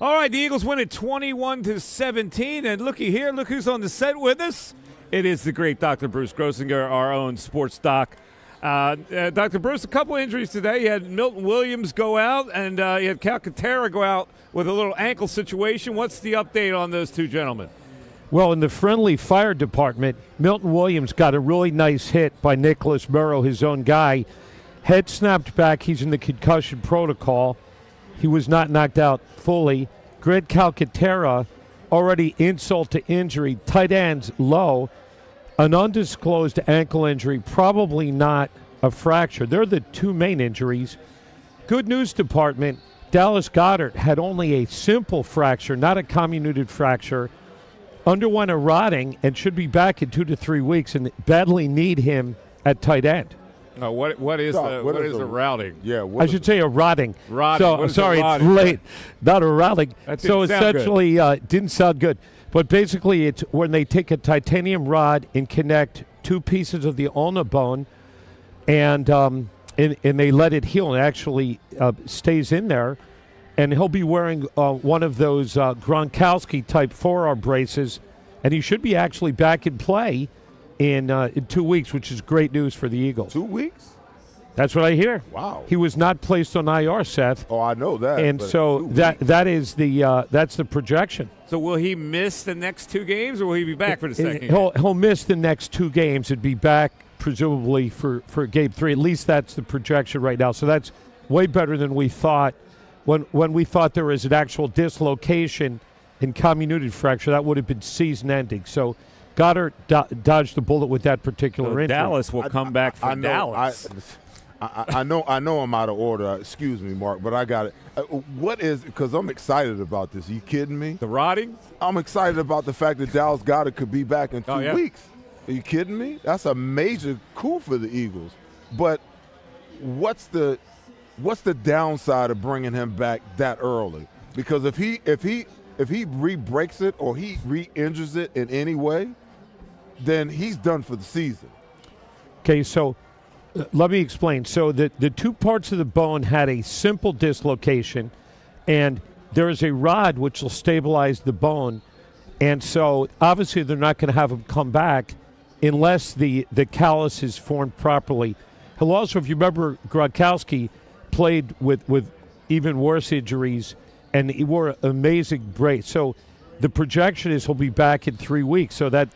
All right, the Eagles win it 21-17, and looky here, look who's on the set with us. It is the great Dr. Bruce Grossinger, our own sports doc. Dr. Bruce, a couple injuries today. You had Milton Williams go out, and you had Calcaterra go out with a little ankle situation. What's the update on those two gentlemen? Well, in the friendly fire department, Milton Williams got a really nice hit by Nicholas Burrow, his own guy. Head snapped back. He's in the concussion protocol. He was not knocked out fully. Greg Calcaterra, already insult to injury, tight ends low, an undisclosed ankle injury, probably not a fracture. They're the two main injuries. Good news department, Dallas Goedert had only a simple fracture, not a comminuted fracture, underwent a rotting and should be back in 2 to 3 weeks and badly need him at tight end. No, what is a routing? Yeah, I should say a rotting. Rotting. So sorry, it's late. Not a routing. So essentially, didn't sound good. But basically, it's when they take a titanium rod and connect two pieces of the ulna bone, and they let it heal, and it actually stays in there. And he'll be wearing one of those Gronkowski type forearm braces, and he should be actually back in play in 2 weeks, which is great news for the Eagles. 2 weeks? That's what I hear. Wow. He was not placed on IR, Seth. Oh, I know that. And so that's the projection. So will he miss the next 2 games, or will he be back for the second game? He'll miss the next 2 games and be back presumably for game 3. At least that's the projection right now. So that's way better than we thought. When we thought there was an actual dislocation and comminuted fracture, that would have been season-ending. So Goedert dodged the bullet with that particular injury. Dallas will come back for Dallas. I know I'm out of order. Excuse me, Mark, but I got it. What is – because I'm excited about this. Are you kidding me? The rotting? I'm excited about the fact that Dallas Goedert could be back in 2 weeks. Are you kidding me? That's a major coup for the Eagles. But what's the downside of bringing him back that early? Because if he re-breaks it or he re-injures it in any way, then he's done for the season. Okay, so let me explain. So the 2 parts of the bone had a simple dislocation, and there is a rod which will stabilize the bone. And so obviously they're not going to have him come back unless the callus is formed properly. He'll also, if you remember, Gronkowski played with even worse injuries, and he wore an amazing brace. So the projection is he'll be back in 3 weeks. So that's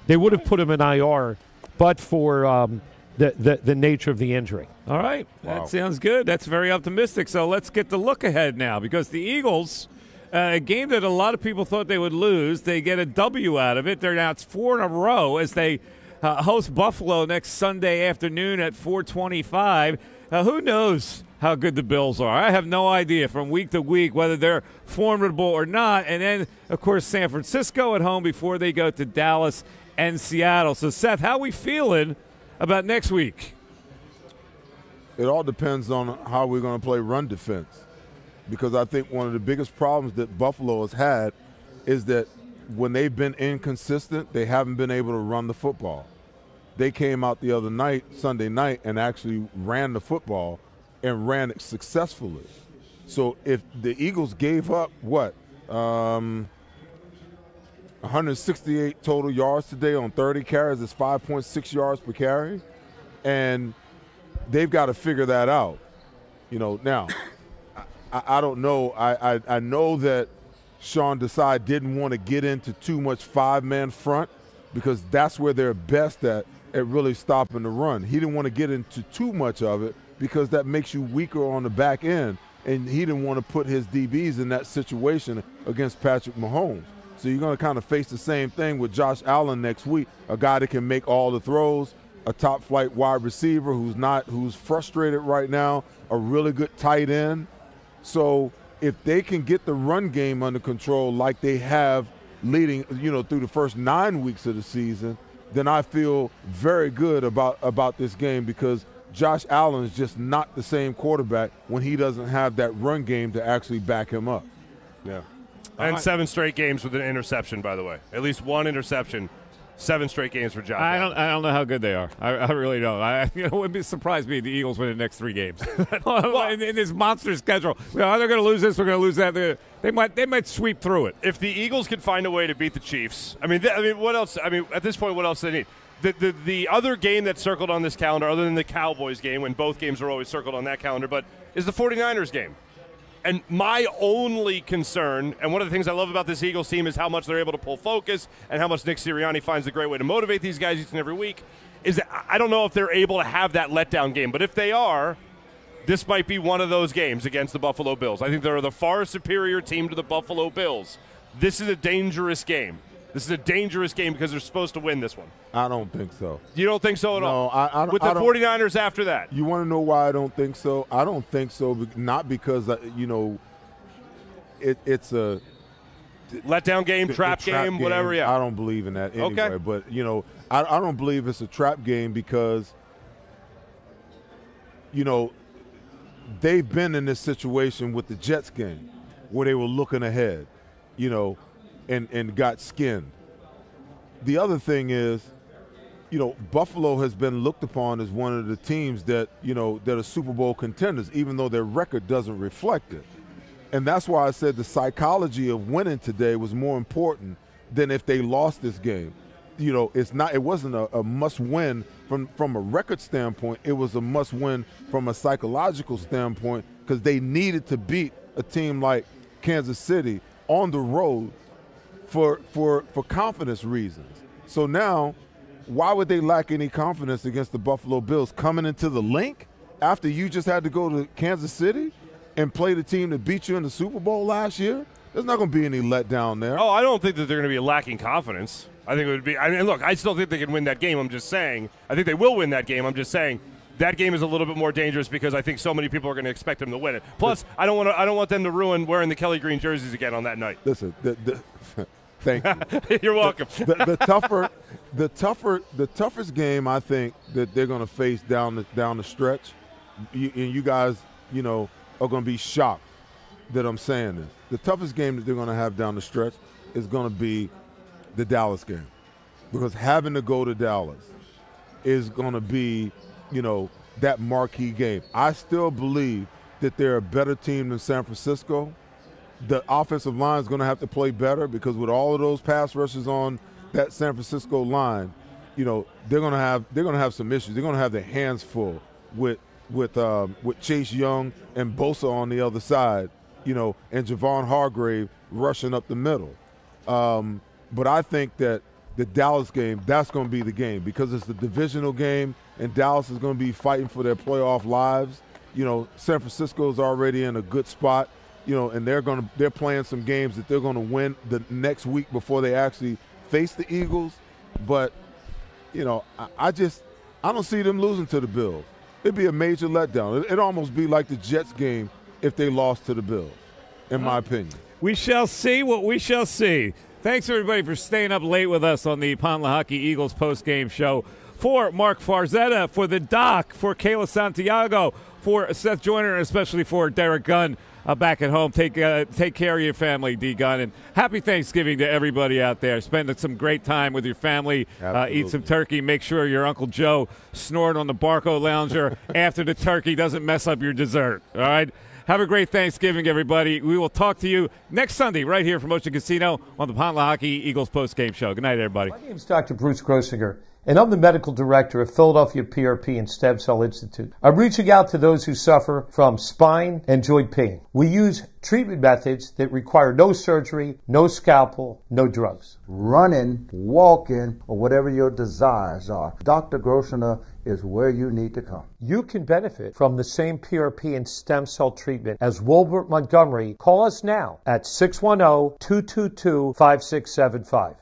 they would have put him in IR, but for the nature of the injury. All right, that sounds good. That's very optimistic. So let's get the look ahead now, because the Eagles, a game that a lot of people thought they would lose, they get a W out of it. They're now it's 4 in a row as they host Buffalo next Sunday afternoon at 4:25. Who knows how good the Bills are? I have no idea from week to week whether they're formidable or not. And then, of course, San Francisco at home before they go to Dallas and Seattle. So, Seth, how are we feeling about next week? It all depends on how we're going to play run defense, because I think one of the biggest problems that Buffalo has had is that when they've been inconsistent, they haven't been able to run the football. They came out the other night, Sunday night, and actually ran the football and ran it successfully. So if the Eagles gave up, 168 total yards today on 30 carries, it's 5.6 yards per carry, and they've got to figure that out. Now, I don't know. I know that Sean Desai didn't want to get into too much 5-man front, because that's where they're best at really stopping the run. He didn't want to get into too much of it because that makes you weaker on the back end, and he didn't want to put his DBs in that situation against Patrick Mahomes. So you're going to kind of face the same thing with Josh Allen next week, a guy that can make all the throws, a top-flight wide receiver who's frustrated right now, a really good tight end. So if they can get the run game under control like they have leading, through the first 9 weeks of the season, then I feel very good about this game, because Josh Allen is just not the same quarterback when he doesn't have that run game to actually back him up. Yeah. And 7 straight games with an interception, by the way. At least one interception 7 straight games for Josh. I don't know how good they are. I really don't. It wouldn't be surprised me if the Eagles win the next 3 games. in this monster schedule. They're going to lose this. We're going to lose that. They might sweep through it. If the Eagles could find a way to beat the Chiefs, I mean, what else? I mean, at this point, what else do they need? The other game that's circled on this calendar, other than the Cowboys game, when both games are always circled on that calendar, but is the 49ers game. And my only concern, and one of the things I love about this Eagles team is how much they're able to pull focus and how much Nick Sirianni finds a great way to motivate these guys each and every week, is that I don't know if they're able to have that letdown game. But if they are, this might be one of those games against the Buffalo Bills. I think they're the far superior team to the Buffalo Bills. This is a dangerous game. This is a dangerous game because they're supposed to win this one. I don't think so. You don't think so at all? No, I With the 49ers after that. You want to know why I don't think so? I don't think so, not because, it's a letdown game, trap game, whatever, yeah. I don't believe in that anyway. Okay. But, I don't believe it's a trap game because, they've been in this situation with the Jets game where they were looking ahead, and got skinned. The other thing is, Buffalo has been looked upon as one of the teams that, that are Super Bowl contenders, even though their record doesn't reflect it. And that's why I said the psychology of winning today was more important than if they lost this game. It wasn't a must-win from a record standpoint. It was a must-win from a psychological standpoint because they needed to beat a team like Kansas City on the road for confidence reasons. So now, why would they lack any confidence against the Buffalo Bills coming into the link after you just had to go to Kansas City and play the team that beat you in the Super Bowl last year? There's not going to be any letdown there. Oh, I don't think that they're going to be lacking confidence. I think it would be – look, I still think they can win that game. I'm just saying – I think they will win that game. I'm just saying that game is a little bit more dangerous because I think so many people are going to expect them to win it. Plus, I don't want them to ruin wearing the Kelly Green jerseys again on that night. Listen, thank you. You're welcome. The toughest game I think that they're going to face down the stretch, and you guys, are going to be shocked that I'm saying this. The toughest game that they're going to have down the stretch is going to be the Dallas game, because having to go to Dallas is going to be, that marquee game. I still believe that they're a better team than San Francisco. The offensive line is going to have to play better because with all of those pass rushes on that San Francisco line, they're going to have some issues. They're going to have their hands full with Chase Young and Bosa on the other side, and Javon Hargrave rushing up the middle. But I think that the Dallas game, that's going to be the game because it's the divisional game, and Dallas is going to be fighting for their playoff lives. San Francisco's already in a good spot, and they're playing some games that they're going to win the next week before they actually face the Eagles. But, I don't see them losing to the Bills. It'd be a major letdown. It'd almost be like the Jets game if they lost to the Bills, in my opinion. We shall see what we shall see. Thanks, everybody, for staying up late with us on the Pond Lehocky Eagles postgame show. For Mark Farzetta, for the Doc, for Kayla Santiago, for Seth Joyner, and especially for Derek Gunn back at home. Take care of your family, D. Gunn. And happy Thanksgiving to everybody out there. Spend some great time with your family. Eat some turkey. Make sure your Uncle Joe snoring on the Barco Lounger after the turkey doesn't mess up your dessert. All right? Have a great Thanksgiving, everybody. We will talk to you next Sunday right here from Ocean Casino on the Pond Lehocky Eagles postgame show. Good night, everybody. My name is Dr. Bruce Grossinger, and I'm the medical director of Philadelphia PRP and Stem Cell Institute. I'm reaching out to those who suffer from spine and joint pain. We use treatment methods that require no surgery, no scalpel, no drugs. Running, walking, or whatever your desires are, Dr. Grossinger is where you need to come. You can benefit from the same PRP and stem cell treatment as Wilbert Montgomery. Call us now at 610-222-5675.